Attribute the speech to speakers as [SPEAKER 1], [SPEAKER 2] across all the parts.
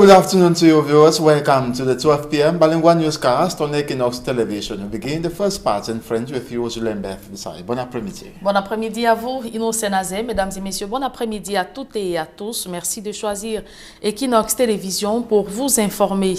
[SPEAKER 1] good afternoon to you viewers. Welcome to the 12 p.m. bilingual newscast on Equinox Television. We begin the first part in French with you, Julien Beth Bissay. Bon après-midi.
[SPEAKER 2] Bon après-midi à vous, Innocent Nazé. Mesdames et messieurs, bon après-midi à toutes et à tous. Merci de choisir Equinox Télévision pour vous informer.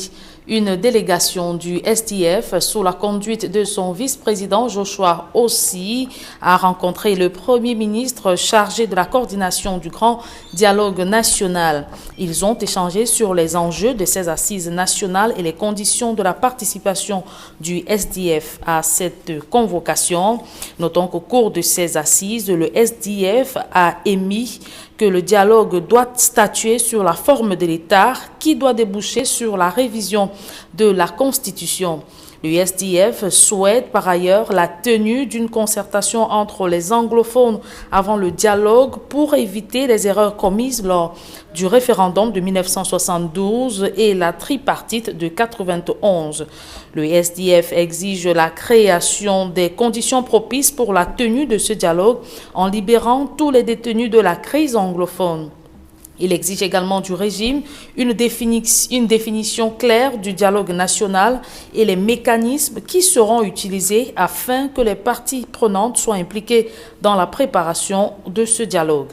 [SPEAKER 2] Une délégation du SDF, sous la conduite de son vice-président Joshua Ossi, a rencontré le Premier ministre chargé de la coordination du grand dialogue national. Ils ont échangé sur les enjeux de ces assises nationales et les conditions de la participation du SDF à cette convocation. Notons qu'au cours de ces assises, le SDF a émis que le dialogue doit statuer sur la forme de l'État qui doit déboucher sur la révision de la Constitution. Le SDF souhaite par ailleurs la tenue d'une concertation entre les anglophones avant le dialogue pour éviter les erreurs commises lors du référendum de 1972 et la tripartite de 91. Le SDF exige la création des conditions propices pour la tenue de ce dialogue en libérant tous les détenus de la crise anglophone. Il exige également du régime une définition claire du dialogue national et les mécanismes qui seront utilisés afin que les parties prenantes soient impliquées dans la préparation de ce dialogue.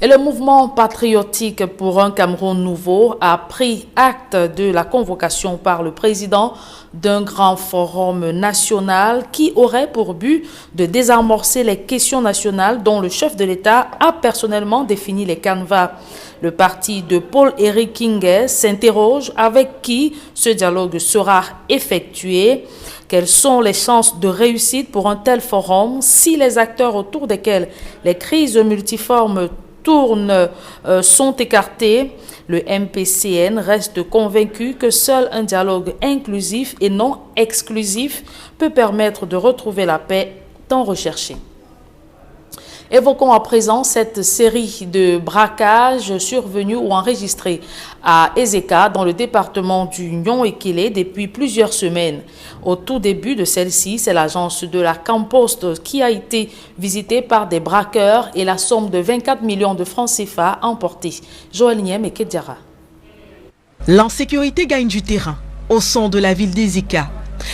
[SPEAKER 2] Et le mouvement patriotique pour un Cameroun nouveau a pris acte de la convocation par le président d'un grand forum national qui aurait pour but de désamorcer les questions nationales dont le chef de l'État a personnellement défini les canevas. Le parti de Paul-Éric Kinguet s'interroge avec qui ce dialogue sera effectué. Quelles sont les chances de réussite pour un tel forum si les acteurs autour desquels les crises multiformes sont écartés? Le MPCN reste convaincu que seul un dialogue inclusif et non exclusif peut permettre de retrouver la paix tant recherchée. Évoquons à présent cette série de braquages survenus ou enregistrés à Ezeka dans le département du Nyon-Ekele depuis plusieurs semaines. Au tout début de celle-ci, c'est l'agence de la Campost qui a été visitée par des braqueurs et la somme de 24 millions de francs CFA emportée. Joël Niem et Kedjara.
[SPEAKER 3] L'insécurité gagne du terrain au sein de la ville d'Ezeka.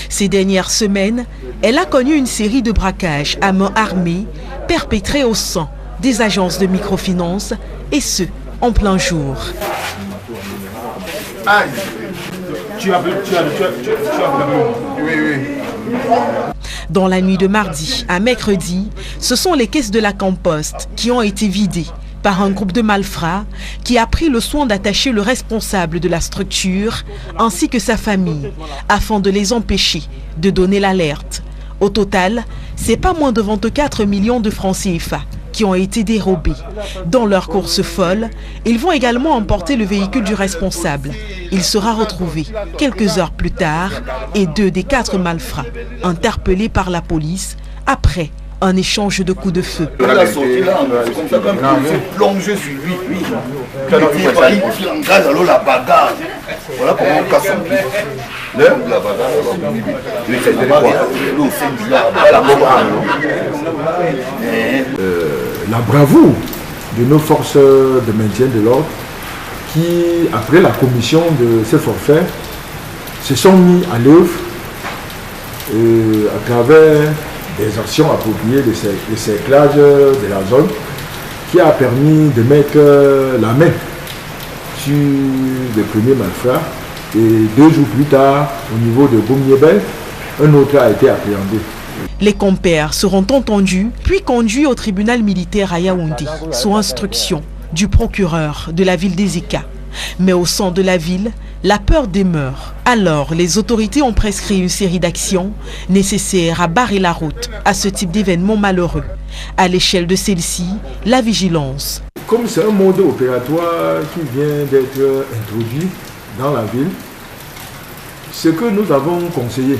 [SPEAKER 3] Ces dernières semaines, elle a connu une série de braquages à main armée perpétrés au sein des agences de microfinance et ce, en plein jour. Dans la nuit de mardi à mercredi, ce sont les caisses de la Campost qui ont été vidées par un groupe de malfrats qui a pris le soin d'attacher le responsable de la structure ainsi que sa famille afin de les empêcher de donner l'alerte. Au total, c'est pas moins de 24 millions de francs CFA qui ont été dérobés. Dans leur course folle, ils vont également emporter le véhicule du responsable. Il sera retrouvé quelques heures plus tard et 2 des 4 malfrats interpellés par la police après un échange de coups de feu.
[SPEAKER 4] La sortie là, c'est comme ça qu'on peut plonger sur lui. Il engage alors la bagarre. Voilà comment on casse son pied. La bagarre,
[SPEAKER 5] la bravoure de nos forces de maintien de l'ordre qui, après la commission de ces forfaits, se sont mis à l'œuvre à travers des actions appropriées de cerclage de la zone qui a permis de mettre la main sur les premiers malfrats et 2 jours plus tard, au niveau de Boumniebel, un autre a été appréhendé.
[SPEAKER 3] Les compères seront entendus puis conduits au tribunal militaire à Yaoundé sous instruction du procureur de la ville d'Ezeka. Mais au sein de la ville, la peur demeure. Alors, les autorités ont prescrit une série d'actions nécessaires à barrer la route à ce type d'événement malheureux. À l'échelle de celle-ci, la vigilance.
[SPEAKER 5] Comme c'est un mode opératoire qui vient d'être introduit dans la ville, ce que nous avons conseillé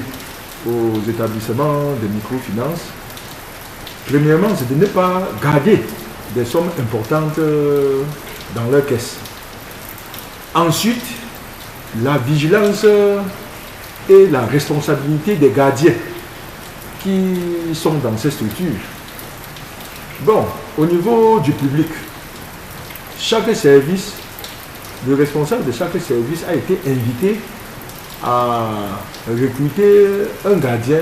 [SPEAKER 5] aux établissements de microfinance, premièrement, c'est de ne pas garder des sommes importantes dans leur caisse. Ensuite, la vigilance et la responsabilité des gardiens qui sont dans ces structures. Bon, au niveau du public, chaque service le responsable de chaque service a été invité à recruter un gardien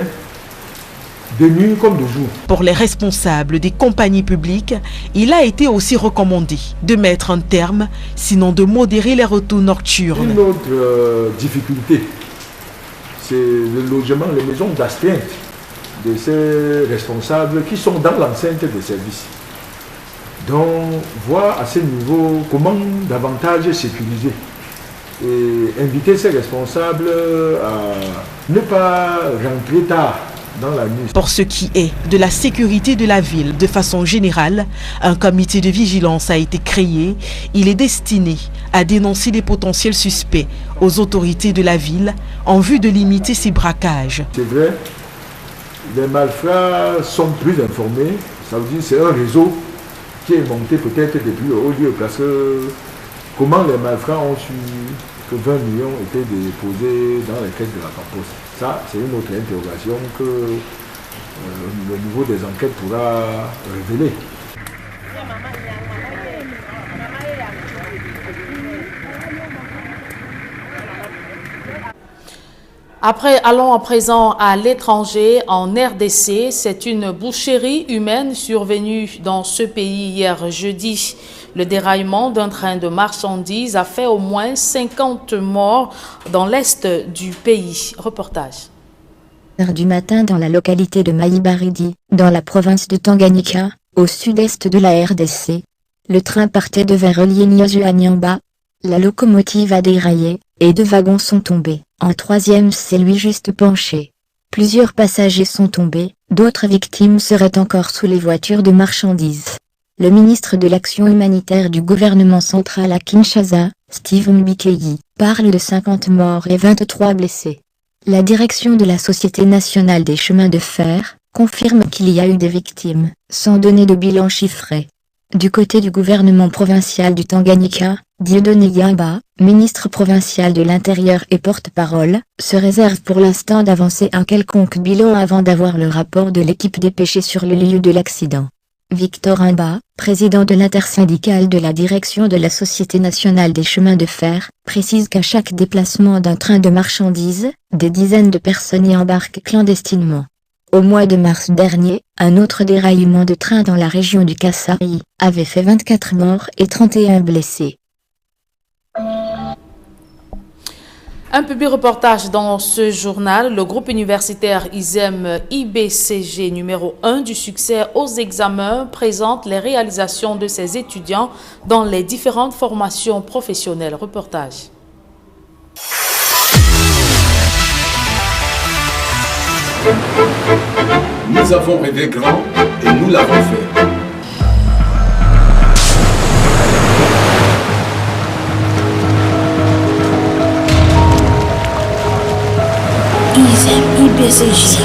[SPEAKER 5] de nuit comme de jour.
[SPEAKER 3] Pour les responsables des compagnies publiques, il a été aussi recommandé de mettre un terme, sinon de modérer les retours nocturnes.
[SPEAKER 5] Une autre difficulté, c'est le logement, les maisons d'astreinte de ces responsables qui sont dans l'enceinte des services. Donc, voir à ce niveau comment davantage sécuriser et inviter ces responsables à ne pas rentrer tard dans la nuit.
[SPEAKER 3] Pour ce qui est de la sécurité de la ville, de façon générale, un comité de vigilance a été créé. Il est destiné à dénoncer les potentiels suspects aux autorités de la ville en vue de limiter ces braquages.
[SPEAKER 5] C'est vrai, les malfrats sont plus informés. Ça veut dire que c'est un réseau qui est monté peut-être depuis le haut lieu. Parce que comment les malfrats ont su que 20 millions étaient déposés dans les caisses de la Campos? Ça, c'est une autre interrogation que le niveau des enquêtes pourra révéler.
[SPEAKER 2] Allons à présent à l'étranger, en RDC. C'est une boucherie humaine survenue dans ce pays hier jeudi. Le déraillement d'un train de marchandises a fait au moins 50 morts dans l'est du pays. Reportage.
[SPEAKER 6] Du matin dans la localité de Maïbaridi, dans la province de Tanganyika, au sud-est de la RDC. Le train partait devait relier Niazu à Niamba. La locomotive a déraillé, et 2 wagons sont tombés. En troisième s'est lui juste penché. Plusieurs passagers sont tombés, d'autres victimes seraient encore sous les voitures de marchandises. Le ministre de l'Action humanitaire du gouvernement central à Kinshasa, Steve Mbikeyi, parle de 50 morts et 23 blessés. La direction de la Société nationale des chemins de fer confirme qu'il y a eu des victimes, sans donner de bilan chiffré. Du côté du gouvernement provincial du Tanganyika, Dieudonné Yamba, ministre provincial de l'Intérieur et porte-parole, se réserve pour l'instant d'avancer un quelconque bilan avant d'avoir le rapport de l'équipe dépêchée sur le lieu de l'accident. Victor Imba, président de l'intersyndicale de la direction de la Société nationale des chemins de fer, précise qu'à chaque déplacement d'un train de marchandises, des dizaines de personnes y embarquent clandestinement. Au mois de mars dernier, un autre déraillement de train dans la région du Kasai avait fait 24 morts et 31 blessés.
[SPEAKER 2] Un public reportage dans ce journal. Le groupe universitaire ISEM IBCG numéro 1 du succès aux examens présente les réalisations de ses étudiants dans les différentes formations professionnelles. Reportage.
[SPEAKER 7] Nous avons rêvé grand et nous l'avons fait.
[SPEAKER 8] ISEM IBCG.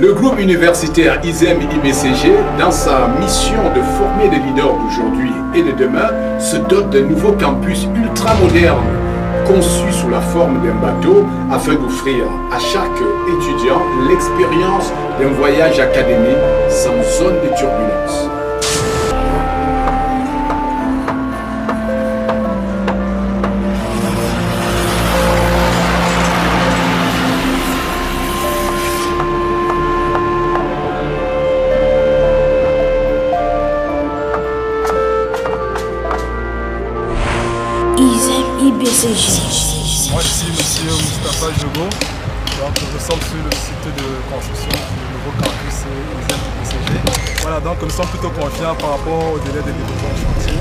[SPEAKER 7] Le groupe universitaire ISEM IBCG, dans sa mission de former des leaders d'aujourd'hui et de demain, se dote d'un nouveau campus ultra moderne, conçu sous la forme d'un bateau afin d'offrir à chaque étudiant l'expérience d'un voyage académique sans zone de turbulence.
[SPEAKER 8] Moi
[SPEAKER 9] je suis monsieur Moustapha Jogo, donc nous sommes sur le site de construction du nouveau campus ISEM IBCG. Voilà, donc nous sommes plutôt confiants par rapport au délai de développement du chantier.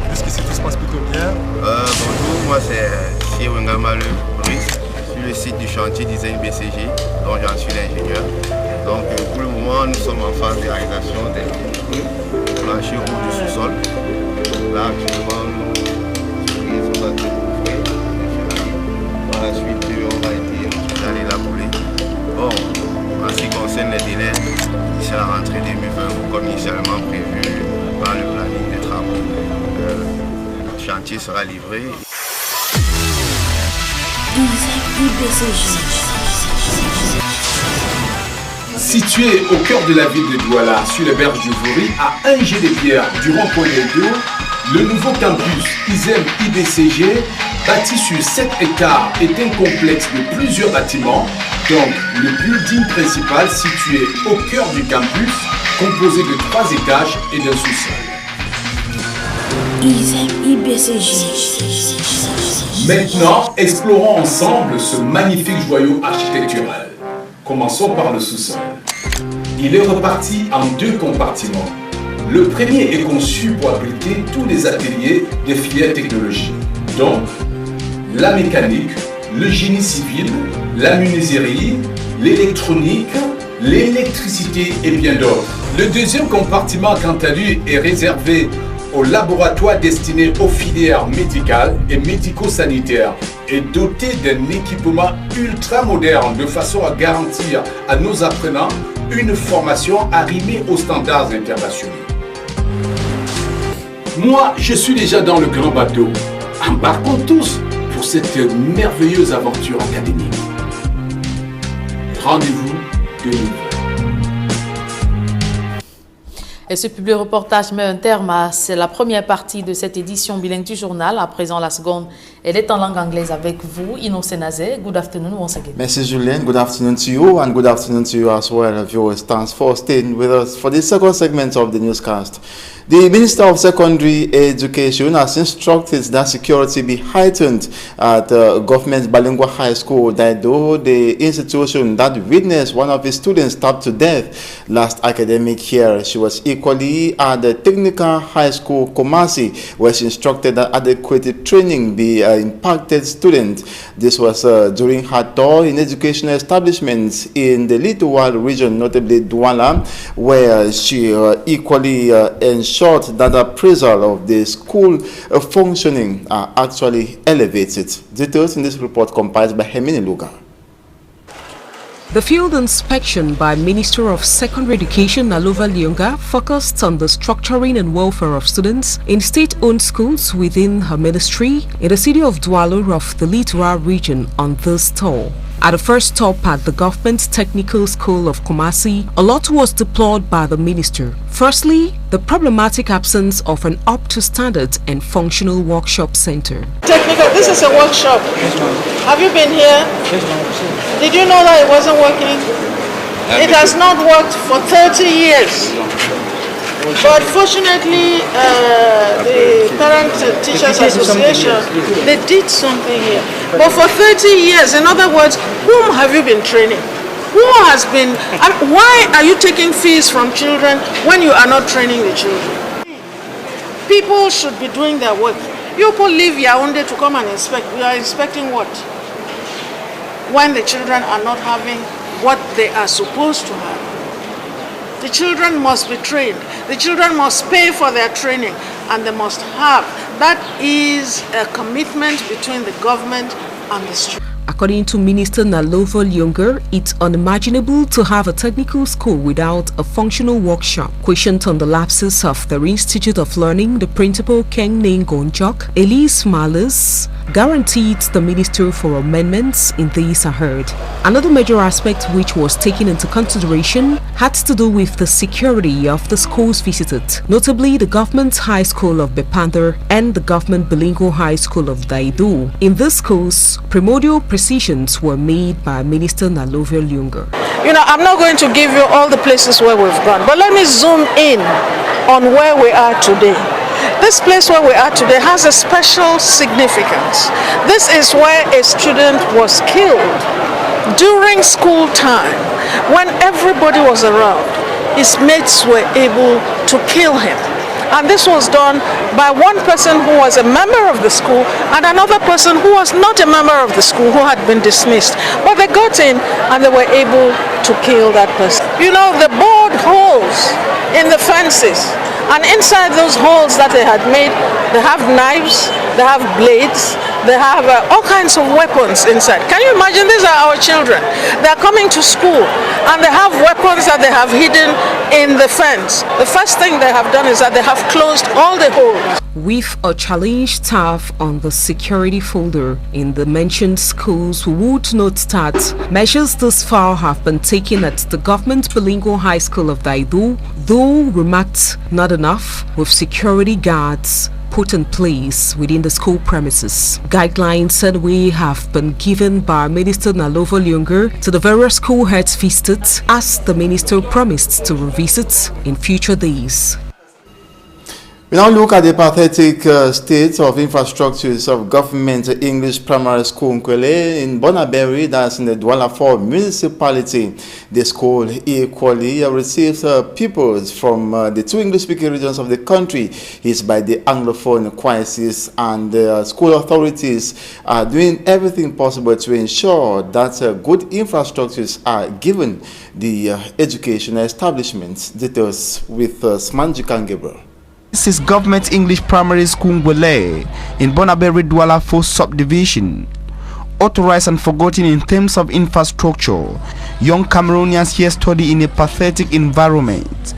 [SPEAKER 9] Jusqu'ici tout se passe plutôt bien.
[SPEAKER 10] Bonjour, moi c'est Siwenga Malu Brice, sur le site du chantier d'ISEM IBCG, dont j'en suis l'ingénieur. Donc pour le moment nous sommes en phase de réalisation des planchers rouges du sous-sol. Là actuellement nous sommes par la suite, on va aller la rouler. Bon, en ce qui concerne les délais, commencer la rentrée 2020 comme initialement prévu par le planning des travaux. Le chantier sera livré.
[SPEAKER 7] Situé au cœur de la ville de Douala, sur les berges du Vouri, à 1 jet de pierre du rond-point d'Edo, le nouveau campus ISEM IBCG, bâti sur 7 hectares, est un complexe de plusieurs bâtiments, donc le building principal situé au cœur du campus, composé de 3 étages et d'un sous-sol.
[SPEAKER 8] ISEM IBCG.
[SPEAKER 7] Maintenant, explorons ensemble ce magnifique joyau architectural. Commençons par le sous-sol. Il est reparti en 2 compartiments. Le premier est conçu pour abriter tous les ateliers des filières technologiques, donc la mécanique, le génie civil, la menuiserie, l'électronique, l'électricité et bien d'autres. Le deuxième compartiment, quant à lui, est réservé au laboratoire destiné aux filières médicales et médico-sanitaires et doté d'un équipement ultra moderne de façon à garantir à nos apprenants une formation arrimée aux standards internationaux. Moi, je suis déjà dans le grand bateau. Embarquons tous pour cette merveilleuse aventure académique. Rendez-vous de nouveau.
[SPEAKER 2] Et ce public reportage met un terme à la première partie de cette édition bilingue du journal. À présent, la seconde, elle est en langue anglaise avec vous, Ino Senazé. Good afternoon once again.
[SPEAKER 1] Merci Julien. Good afternoon to you and good afternoon to you as well, viewers. Thanks for staying with us for the second segment of the newscast. The Minister of Secondary Education has instructed that security be heightened at Government Bilingual High School, Daido, the institution that witnessed one of his students stabbed to death last academic year. She was equally at the Technical High School, Kumasi, where she instructed that adequate training be impacted students. This was during her tour in educational establishments in the Littoral region, notably Douala, where she equally ensured that the appraisal of the school functioning are actually elevated. Details in this report compiled by Hemini Luga.
[SPEAKER 3] The field inspection by Minister of Secondary Education Nalova Lyonga focused on the structuring and welfare of students in state-owned schools within her ministry in the city of Douala of the Littoral region on this tour. At the first stop at the Government Technical School of Kumasi, a lot was deplored by the minister. Firstly, the problematic absence of an up-to-standard and functional workshop center.
[SPEAKER 11] Technical, this is a workshop. Have you been here? Did you know that it wasn't working? It has not worked for 30 years. But fortunately, the Parent Teachers Association, they did something here. But for 30 years, in other words, whom have you been training? Who has been, why are you taking fees from children when you are not training the children? People should be doing their work. You people leave Yaoundé to come and inspect. We are inspecting what? When the children are not having what they are supposed to have. The children must be trained. The children must pay for their training, and they must have. That is a commitment between the government and the students.
[SPEAKER 3] According to Minister Nalova Lyonga, it's unimaginable to have a technical school without a functional workshop. Questioned on the lapses of the Institute of Learning, the principal Keng Nengonjok, Elise Malis, guaranteed the minister for amendments in these are heard. Another major aspect which was taken into consideration had to do with the security of the schools visited, notably the Government High School of Bepanther and the Government Bilingual High School of Daidu. In these schools, primordial precisions were made by Minister Nalova Lyonga.
[SPEAKER 11] You know, I'm not going to give you all the places where we've gone, but let me zoom in on where we are today. This place where we are today has a special significance. This is where a student was killed during school time. When everybody was around, his mates were able to kill him. And this was done by one person who was a member of the school and another person who was not a member of the school, who had been dismissed. But they got in and they were able to kill that person. You know, the bored holes in the fences, and inside those holes that they had made, they have knives, they have blades, They have all kinds of weapons inside. Can you imagine? These are our children. They're coming to school and they have weapons that they have hidden in the fence. The first thing they have done is that they have closed all the holes.
[SPEAKER 3] With a challenged staff on the security folder in the mentioned schools would not start, measures thus far have been taken at the government bilingual high school of Daidu, though remarked not enough, with security guards put in place within the school premises. Guidelines said we have been given by Minister Nalovo Lyunger to the various school heads visited, as the minister promised to revisit in future days.
[SPEAKER 1] We now look at the pathetic state of infrastructures of government English primary school Nkwele in Bonaberry, that's in the Douala 4 municipality. The school equally receives pupils from the two English-speaking regions of the country. It's by the Anglophone crisis, and the school authorities are doing everything possible to ensure that good infrastructures are given the educational establishments. Details with Smanjikan Gabriel.
[SPEAKER 12] This is Government English Primary School Ngwele in Bonaberry Douala 4 subdivision. Authorized and forgotten in terms of infrastructure, young Cameroonians here study in a pathetic environment.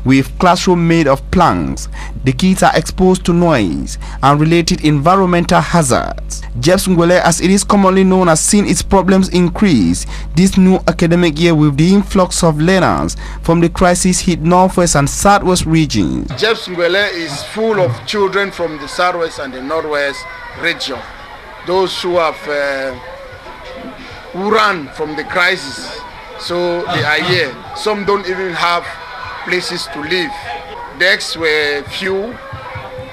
[SPEAKER 12] With classroom made of planks, the kids are exposed to noise and related environmental hazards. Jeps Ngwele, as it is commonly known, has seen its problems increase this new academic year with the influx of learners from the crisis-hit northwest and southwest regions.
[SPEAKER 13] Jeps Ngwele is full of children from the southwest and the northwest region. Those who have who ran from the crisis, so they are here. Some don't even have places to live. Desks were few.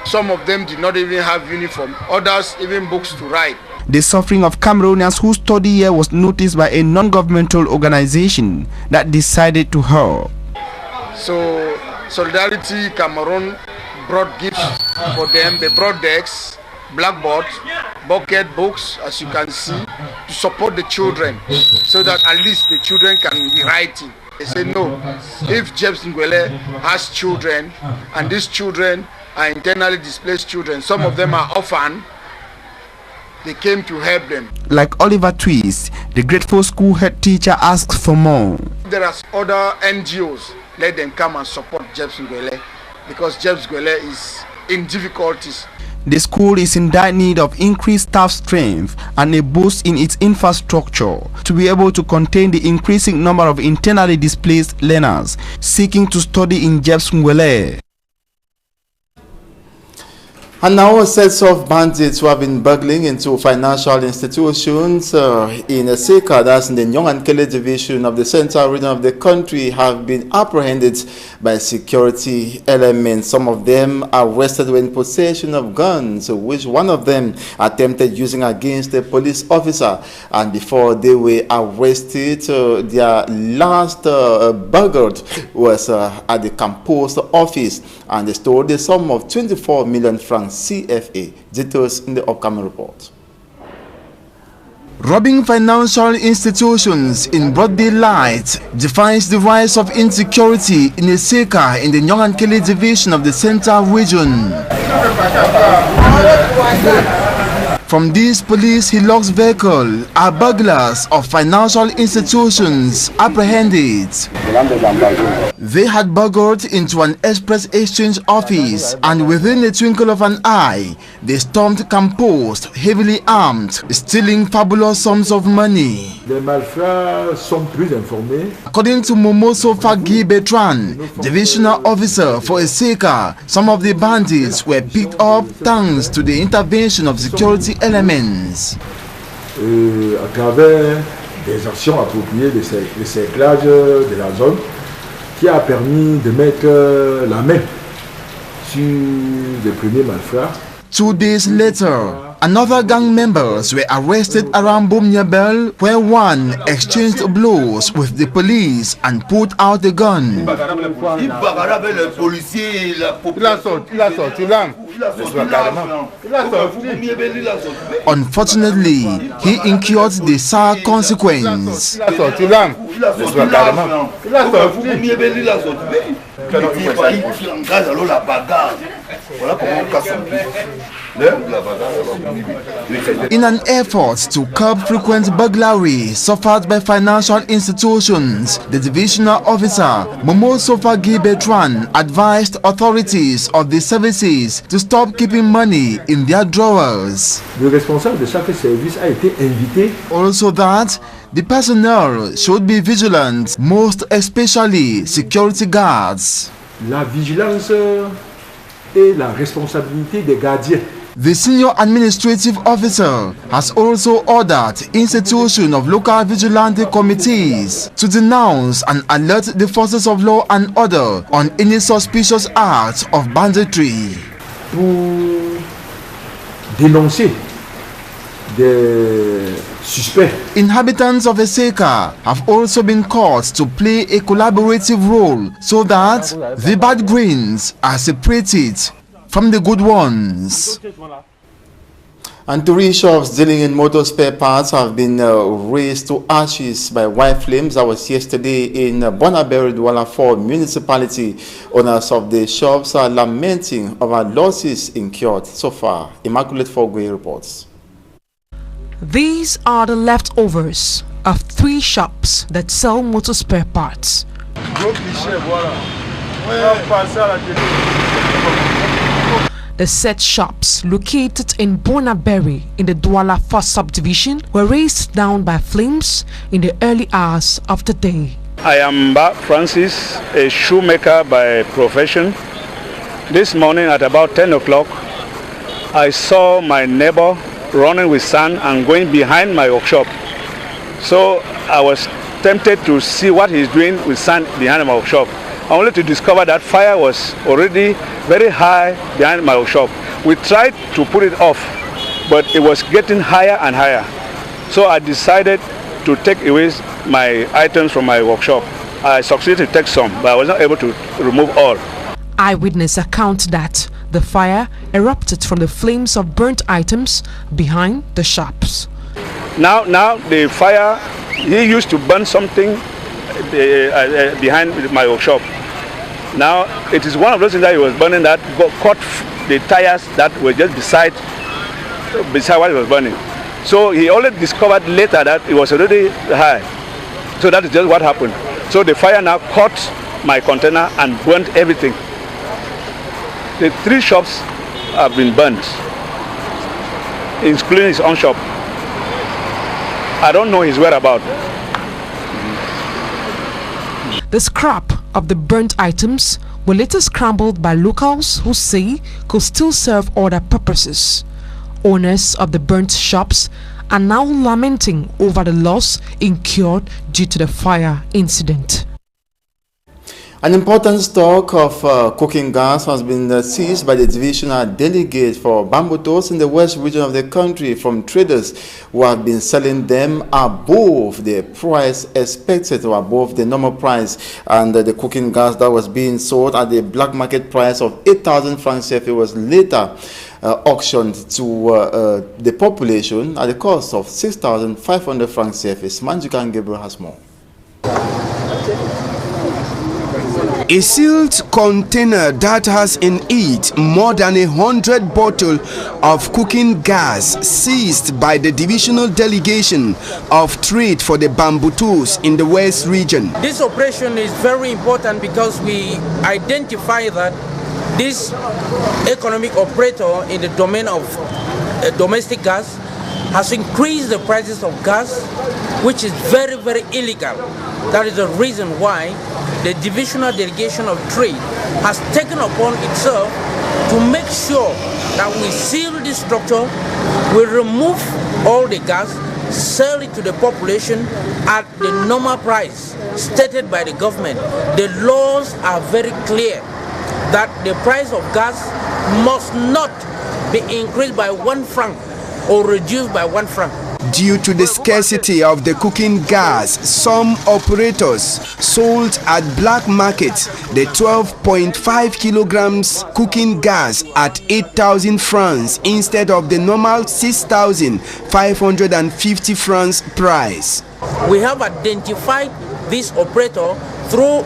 [SPEAKER 13] Some of them did not even have uniform. Others even books to write.
[SPEAKER 12] The suffering of Cameroonians who study here was noticed by a non-governmental organization that decided to help.
[SPEAKER 13] So Solidarity Cameroon brought gifts for them. They brought desks, blackboards, bucket books, as you can see, to support the children, so that at least the children can be writing. They say no, if Jeps Ngwele has children, and these children are internally displaced children, some of them are orphan, they came to help them.
[SPEAKER 12] Like Oliver Twist, the grateful school head teacher asks for more.
[SPEAKER 13] There are other NGOs, let them come and support Jeps Ngwele, because Jeps Ngwele is in difficulties.
[SPEAKER 12] The school is in dire need of increased staff strength and a boost in its infrastructure to be able to contain the increasing number of internally displaced learners seeking to study in Jeps Ngwele.
[SPEAKER 1] And now sets of bandits who have been burgling into financial institutions in Seka, that's in the Nyong-Ankele division of the central region of the country, have been apprehended by security elements. Some of them arrested in possession of guns, which one of them attempted using against a police officer. And before they were arrested, their last burgled was at the Compost office, and they stole the sum of 24 million francs CFA. Details in the upcoming report. Robbing financial institutions in broad daylight defines the rise of insecurity in Eseka in the Nyong-Ankele division of the central region. From this police Hilux vehicle are burglars of financial institutions apprehended. They had burgled into an express exchange office, and within the twinkle of an eye, they stormed Compost, heavily armed, stealing fabulous sums of money.
[SPEAKER 5] Les malfrats sont plus informés.
[SPEAKER 1] According to Momoso Fagi Betran, divisional officer for Eseka, some of the bandits were picked up thanks to the intervention of security elements.
[SPEAKER 5] À travers des actions appropriées de cerclage de la zone, qui a permis de mettre la main sur les premiers malfrats.
[SPEAKER 1] 2 days later, another gang members were arrested around Bomniabel, where one exchanged blows with the police and pulled out the gun. Unfortunately, he incurred the sour consequence.
[SPEAKER 4] Voilà comment on casse son pied.
[SPEAKER 1] In an effort to curb frequent burglary suffered by financial institutions, the divisional officer, Momo Sofa Gibetran, advised authorities of the services to stop keeping money in their drawers.
[SPEAKER 5] Le responsable de chaque service a été invité.
[SPEAKER 1] Also that the personnel should be vigilant, most especially security guards.
[SPEAKER 5] La vigilance est la responsabilité des gardiens.
[SPEAKER 1] The senior administrative officer has also ordered institution of local vigilante committees to denounce and alert the forces of law and order on any suspicious acts of banditry.
[SPEAKER 5] Pour dénoncer des suspects.
[SPEAKER 1] Inhabitants of Eseka have also been called to play a collaborative role so that the bad grains are separated from the good ones. And 3 shops dealing in motor spare parts have been razed to ashes by white flames. That was yesterday in Bonaberi Douala 4 municipality. Owners of the shops are lamenting over losses incurred so far. Immaculate Fogwe reports.
[SPEAKER 3] These are the leftovers of 3 shops that sell motor spare parts. The said shops, located in Bonaberi in the Douala 4 subdivision, were razed down by flames in the early hours of the day.
[SPEAKER 14] I am Ba Francis, a shoemaker by profession. This morning at about 10 o'clock, I saw my neighbor running with sand and going behind my workshop. So I was tempted to see what he's doing with sand behind my workshop, only to discover that fire was already very high behind my workshop. We tried to put it off, but it was getting higher and higher. So I decided to take away my items from my workshop. I succeeded to take some, but I was not able to remove all.
[SPEAKER 3] Eyewitness account that the fire erupted from the flames of burnt items behind the shops.
[SPEAKER 14] Now the fire, he used to burn something behind my workshop. Now it is one of those things that he was burning that caught the tires that were just beside what he was burning. So he only discovered later that it was already high. So that is just what happened. So the fire now caught my container and burnt everything. The 3 shops have been burnt, including his own shop. I don't know his whereabouts.
[SPEAKER 3] The scrap of the burnt items were later scrambled by locals who say could still serve other purposes. Owners of the burnt shops are now lamenting over the loss incurred due to the fire incident.
[SPEAKER 1] An important stock of cooking gas has been seized by the divisional delegate for Bambutos in the west region of the country from traders who have been selling them above the price expected or above the normal price. And the cooking gas that was being sold at the black market price of 8,000 francs CFA was later auctioned to the population at the cost of 6,500 francs CFA. Manjukan Gabriel has more.
[SPEAKER 12] A sealed container that has in it more than 100 bottles of cooking gas seized by the divisional delegation of trade for the Bambutos in the West region.
[SPEAKER 15] This operation is very important because we identify that this economic operator in the domain of domestic gas has increased the prices of gas, which is very, very illegal. That is the reason why the divisional delegation of trade has taken upon itself to make sure that we seal this structure, we remove all the gas, sell it to the population at the normal price stated by the government. The laws are very clear that the price of gas must not be increased by 1 franc or reduced by 1 franc.
[SPEAKER 12] Due to the scarcity of the cooking gas, some operators sold at black market the 12.5 kilograms cooking gas at 8,000 francs instead of the normal 6,550 francs price.
[SPEAKER 15] We have identified this operator through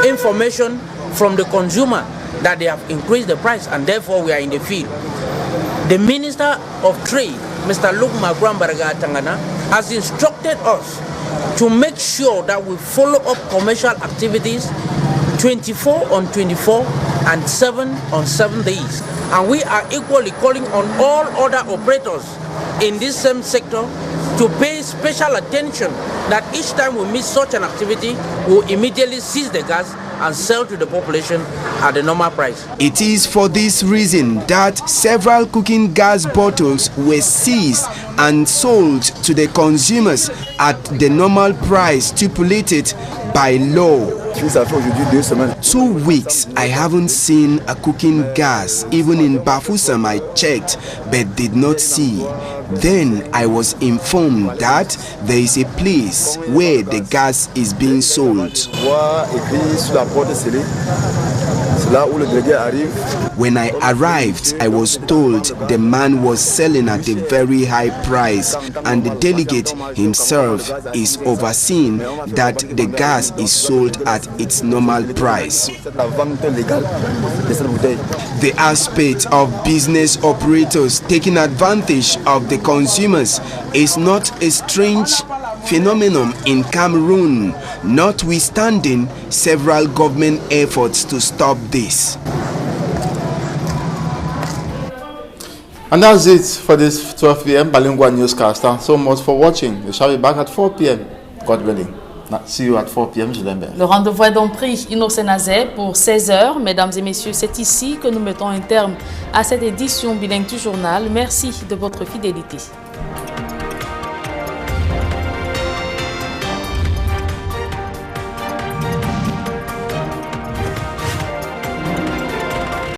[SPEAKER 15] information from the consumer that they have increased the price, and therefore we are in the field. The Minister of Trade, Mr. Luke Magwambaraga Tangana, has instructed us to make sure that we follow up commercial activities 24 on 24 and 7 on 7 days. And we are equally calling on all other operators in this same sector to pay special attention that each time we miss such an activity, we'll immediately seize the gas and sell to the population at the normal price.
[SPEAKER 12] It is for this reason that several cooking gas bottles were seized and sold to the consumers at the normal price stipulated by law. 2 weeks I haven't seen a cooking gas. Even in Bafoussam I checked but did not see. Then I was informed that there is a place where the gas is being sold. When I arrived, I was told the man was selling at a very high price, and the delegate himself is overseeing that the gas is sold at its normal price. The aspect of business operators taking advantage of the consumers is not a strange phenomenon in Cameroon, notwithstanding several government efforts to stop this.
[SPEAKER 1] And that's it for this 12 p.m. bilingual newscast. Thanks so much for watching. We shall be back at 4 p.m. God willing. See you at 4 p.m.
[SPEAKER 2] Le rendez-vous est donc pris Innocent Nazé pour 16h. Mesdames et messieurs, c'est ici que nous mettons un terme à cette édition bilingue du journal. Merci de votre fidélité.